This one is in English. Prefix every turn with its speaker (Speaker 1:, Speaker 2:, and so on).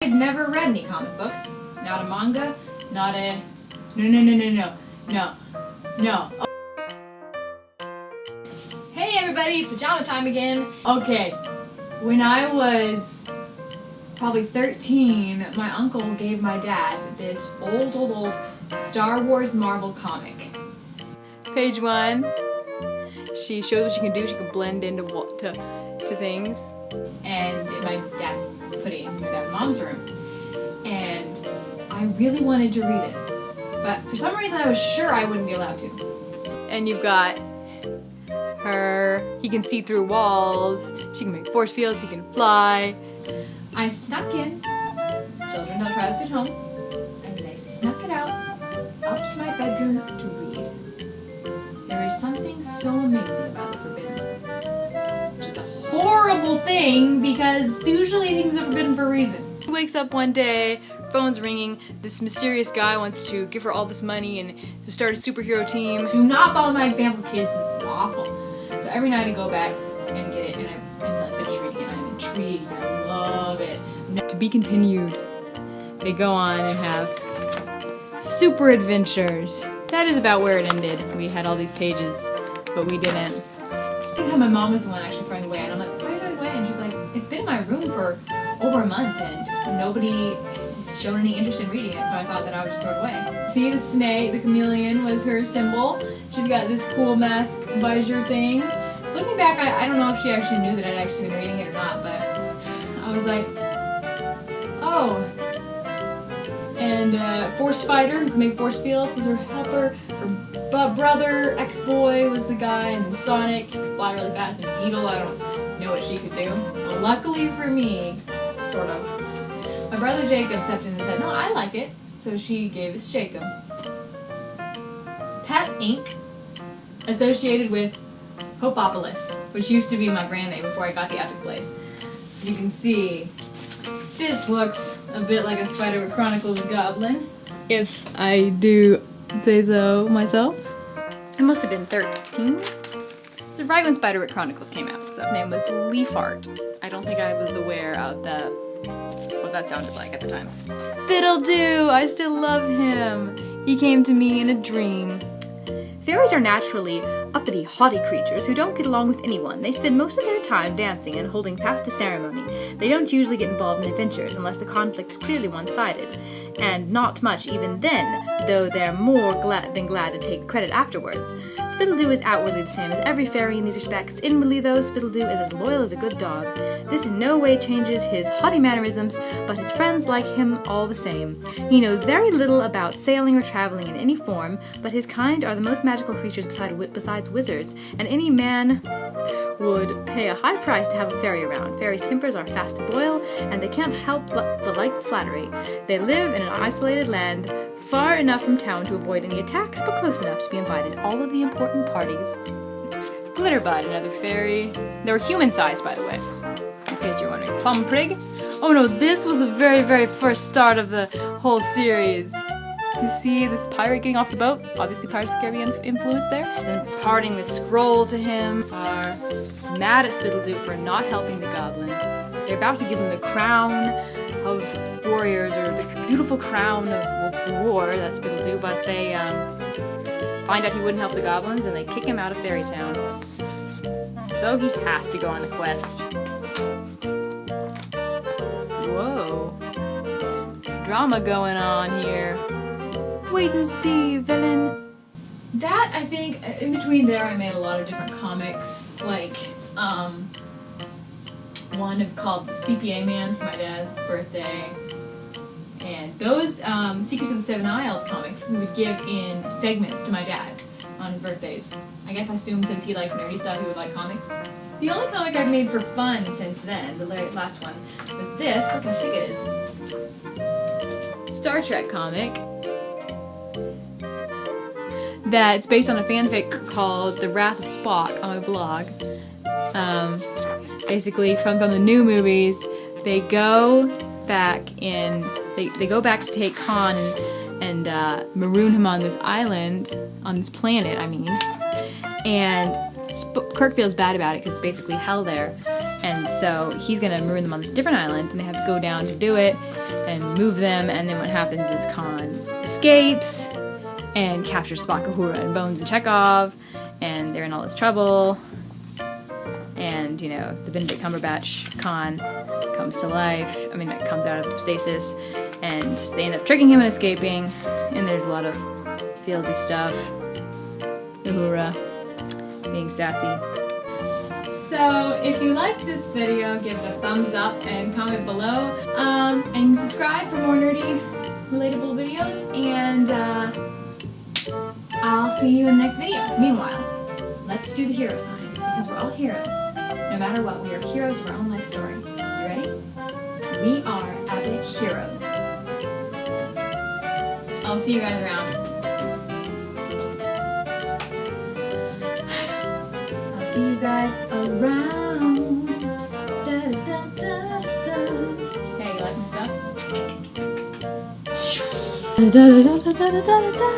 Speaker 1: I've never read any comic books. Not a manga, not a... No. Hey everybody, pajama time again. Okay, when I was probably 13, my uncle gave my dad this old Star Wars Marvel comic. Page 1, she shows what she can do. She can blend into things. And my dad put it in my mom's room. And I really wanted to read it. But for some reason I was sure I wouldn't be allowed to. And you've got her, he can see through walls, she can make force fields, he can fly. I snuck in, children don't try this at home, and then I snuck it out, up to my bedroom to read. There is something so amazing about the forbidden, which is a horrible thing because usually things are forbidden for a reason. She wakes up one day, phone's ringing, this mysterious guy wants to give her all this money and to start a superhero team. Do not follow my example, kids, this is awful. So every night I go back and get it until I finish reading it. I'm intrigued, I love it. To be continued. They go on and have super adventures. That is about where it ended. We had all these pages, but we didn't. I think my mom was the one actually throwing it away, and I'm like, why are you throwing it away? And she's like, it's been in my room for over a month and nobody has shown any interest in reading it, so I thought that I would just throw it away. See, the snake, the chameleon was her symbol. She's got this cool mask visor thing. Looking back, I don't know if she actually knew that I'd actually been reading it or not, but I was like, oh. And Force Fighter, who can make force fields, was her helper. Her brother, ex-boy, was the guy, and then Sonic could fly really fast, and Beetle, I don't know what she could do. Well, luckily for me, sort of, my brother Jacob stepped in and said, no, I like it. So she gave it to Jacob. Pep Ink, associated with Hopopolis, which used to be my brand name before I got the Epic Place. You can see, this looks a bit like a Spiderwick Chronicles goblin, if I do say so myself. I must have been 13. So right when Spiderwick Chronicles came out, so his name was Leafheart. I don't think I was aware of what that sounded like at the time. Fiddle-doo! I still love him! He came to me in a dream. Fairies are naturally uppity, haughty creatures who don't get along with anyone. They spend most of their time dancing and holding fast to ceremony. They don't usually get involved in adventures unless the conflict is clearly one-sided. And not much even then, though they're more than glad to take credit afterwards. Spittledoo is outwardly the same as every fairy in these respects. Inwardly, though, Spittledoo is as loyal as a good dog. This in no way changes his haughty mannerisms, but his friends like him all the same. He knows very little about sailing or traveling in any form, but his kind are the most magical creatures besides wizards, and any man would pay a high price to have a fairy around. Fairies' tempers are fast to boil, and they can't help but like flattery. They live in an isolated land, far enough from town to avoid any attacks, but close enough to be invited to all of the important parties. Glitterbud, another fairy. They were human-sized, by the way, in case you're wondering. Plumprig. Oh no, this was the very first start of the whole series. You see this pirate getting off the boat, obviously Pirates of the Caribbean influence there, and then imparting the scroll to him, are mad at Spittledoo for not helping the goblin. They're about to give him the crown of warriors, or the beautiful crown of war, that's Spittledoo, but they find out he wouldn't help the goblins and they kick him out of Fairy Town. So he has to go on the quest. Whoa. Drama going on here. Wait and see, villain. That, I think, in between there I made a lot of different comics, like, one called CPA Man for my dad's birthday, and those Secrets of the Seven Isles comics we would give in segments to my dad on his birthdays. I guess I assumed since he liked nerdy stuff he would like comics. The only comic I've made for fun since then, the last one, was this. Look how big it is. Star Trek comic. That's based on a fanfic called The Wrath of Spock on my blog. Basically, from the new movies, they go back they go back to take Khan and maroon him on this island, on this planet, I mean. And Kirk feels bad about it because it's basically hell there. And so he's gonna maroon them on this different island, and they have to go down to do it and move them. And then what happens is Khan escapes and captures Spock, Uhura, and Bones and Chekhov, and they're in all this trouble. And, you know, the Benedict Cumberbatch Khan comes to life. I mean, it comes out of stasis, and they end up tricking him and escaping. And there's a lot of feelsy stuff. Uhura being sassy. So, if you liked this video, give it a thumbs up and comment below. And subscribe for more nerdy, relatable videos. And I'll see you in the next video. Meanwhile, let's do the hero sign, because we're all heroes. No matter what, we are heroes of our own life story. You ready? We are epic heroes. I'll see you guys around. I'll see you guys around. Da, da, da, da. Hey, you like my stuff? Da, da, da, da, da, da, da, da.